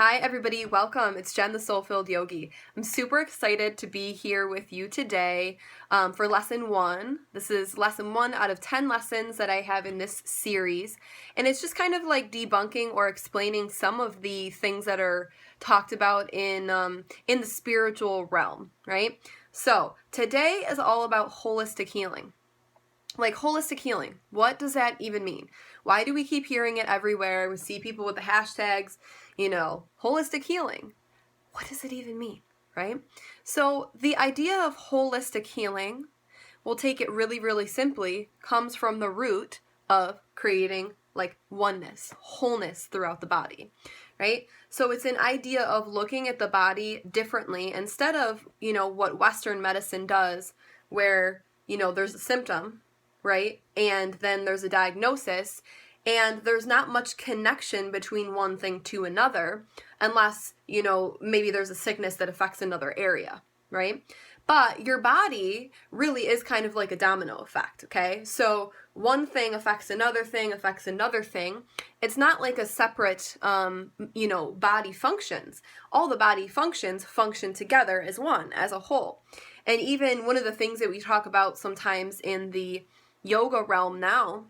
Hi everybody, welcome. It's Jen the Soul-Filled Yogi. I'm super excited to be here with you today for lesson 1. This is lesson 1 out of 10 lessons that I have in this series. And it's just kind of like debunking or explaining some of the things that are talked about in the spiritual realm, right? So today is all about holistic healing. Like holistic healing, what does that even mean? Why do we keep hearing it everywhere? We see people with the hashtags, holistic healing. What does it even mean, right? So the idea of holistic healing, we'll take it really, really simply, comes from the root of creating like oneness, wholeness throughout the body, right? So it's an idea of looking at the body differently instead of, what Western medicine does where, there's a symptom, right? And then there's a diagnosis, and there's not much connection between one thing to another unless, maybe there's a sickness that affects another area, right? But your body really is kind of like a domino effect, okay? So one thing affects another thing, affects another thing. It's not like a separate, body functions. All the body functions function together as one, as a whole. And even one of the things that we talk about sometimes in the yoga realm now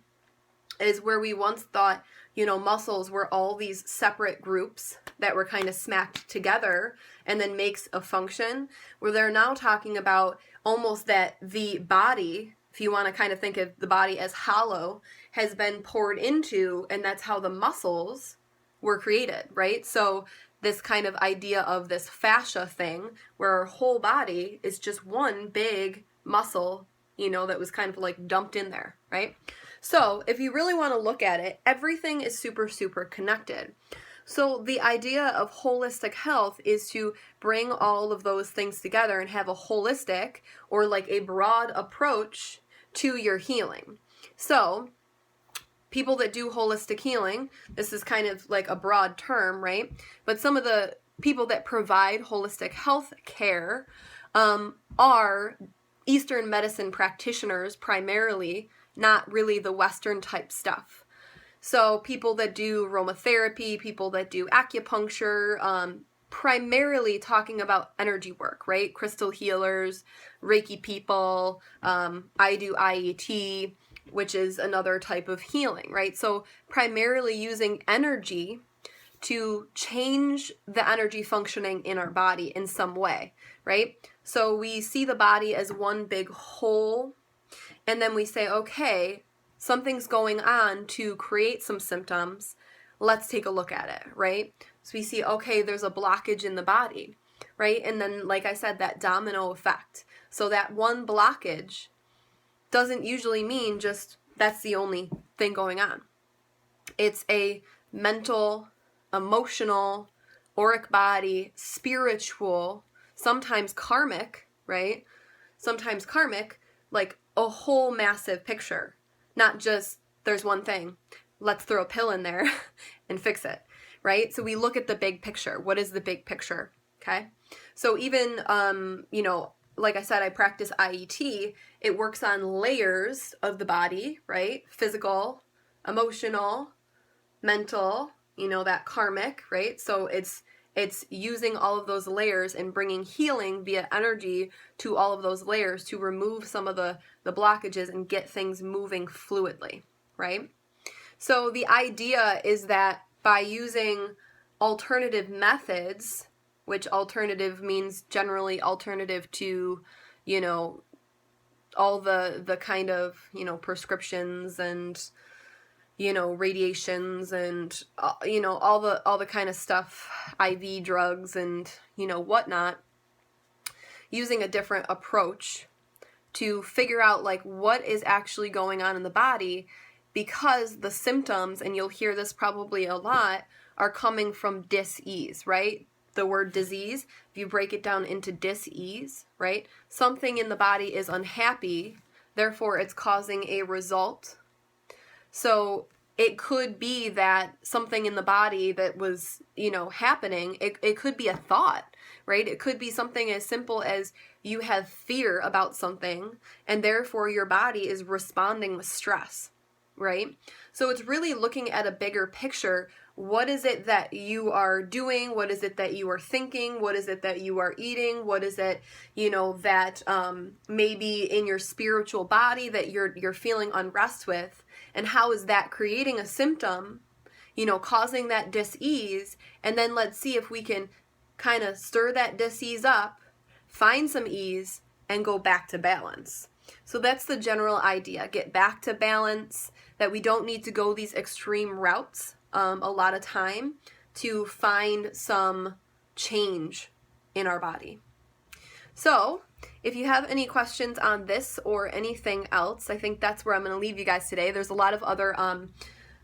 is where we once thought, muscles were all these separate groups that were kind of smacked together and then makes a function, where they're now talking about almost that the body, if you want to kind of think of the body as hollow, has been poured into, and that's how the muscles were created, right? So this kind of idea of this fascia thing where our whole body is just one big muscle, that was kind of like dumped in there, right? So if you really want to look at it, everything is super, super connected. So the idea of holistic health is to bring all of those things together and have a holistic or like a broad approach to your healing. So people that do holistic healing, this is kind of like a broad term, right? But some of the people that provide holistic health care are Eastern medicine practitioners primarily, not really the Western type stuff. So people that do aromatherapy, people that do acupuncture, primarily talking about energy work, right? Crystal healers, reiki people, I do IET, which is another type of healing, right? So primarily using energy to change the energy functioning in our body in some way, right? So we see the body as one big whole, and then we say, okay, something's going on to create some symptoms. Let's take a look at it, right? So we see, okay, there's a blockage in the body, right? And then, like I said, that domino effect. So that one blockage doesn't usually mean just that's the only thing going on. It's a mental, emotional, auric body, spiritual, sometimes karmic, right? Sometimes karmic, like a whole massive picture, not just there's one thing, let's throw a pill in there and fix it, right? So we look at the big picture. What is the big picture? Okay. So even, like I said, I practice IET. It works on layers of the body, right? Physical, emotional, mental, that karmic, right? So it's using all of those layers and bringing healing via energy to all of those layers to remove some of the blockages and get things moving fluidly, right? So the idea is that by using alternative methods, which alternative means generally alternative to, all the kind of, prescriptions and radiations and all the kind of stuff, IV drugs and whatnot, using a different approach to figure out like what is actually going on in the body, because the symptoms, and you'll hear this probably a lot, are coming from dis-ease, right? The word disease, if you break it down into dis-ease, right? Something in the body is unhappy, therefore it's causing a result. So it could be that something in the body that was, happening, it could be a thought, right? It could be something as simple as you have fear about something, and therefore your body is responding with stress, right? So it's really looking at a bigger picture what is it that you are doing? What is it that you are thinking? What is it that you are eating? What is it, that maybe in your spiritual body that you're feeling unrest with? And how is that creating a symptom, causing that dis-ease? And then let's see if we can kind of stir that dis-ease up, find some ease, and go back to balance. So that's the general idea. Get back to balance, that we don't need to go these extreme routes a lot of time to find some change in our body. So if you have any questions on this or anything else, I think that's where I'm going to leave you guys today. There's a lot of other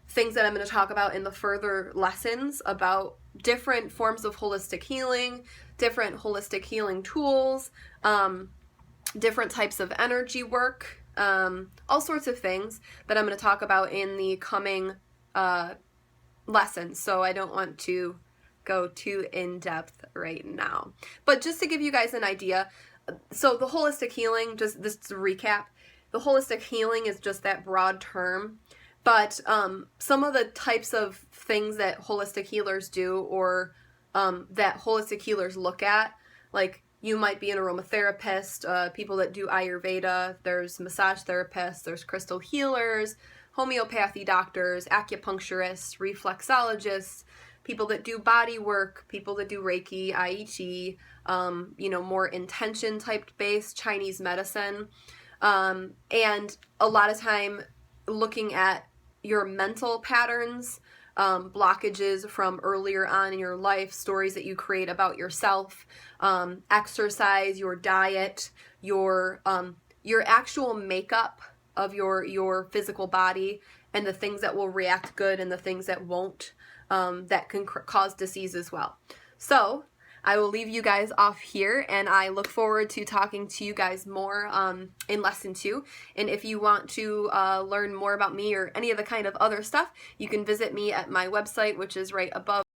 things that I'm going to talk about in the further lessons about different forms of holistic healing, different holistic healing tools, different types of energy work, all sorts of things that I'm going to talk about in the coming lessons. So I don't want to go too in depth right now. But just to give you guys an idea, so the holistic healing, just this to recap, the holistic healing is just that broad term. But some of the types of things that holistic healers do, or that holistic healers look at, like you might be an aromatherapist, people that do Ayurveda, there's massage therapists, there's crystal healers, homeopathy doctors, acupuncturists, reflexologists, people that do body work, people that do reiki, ai chi, more intention type based Chinese medicine, and a lot of time looking at your mental patterns, blockages from earlier on in your life, stories that you create about yourself, exercise, your diet, your actual makeup of your physical body, and the things that will react good and the things that won't, that can cause disease as well. So I will leave you guys off here, and I look forward to talking to you guys more in lesson 2. And if you want to learn more about me or any of the kind of other stuff, you can visit me at my website, which is right above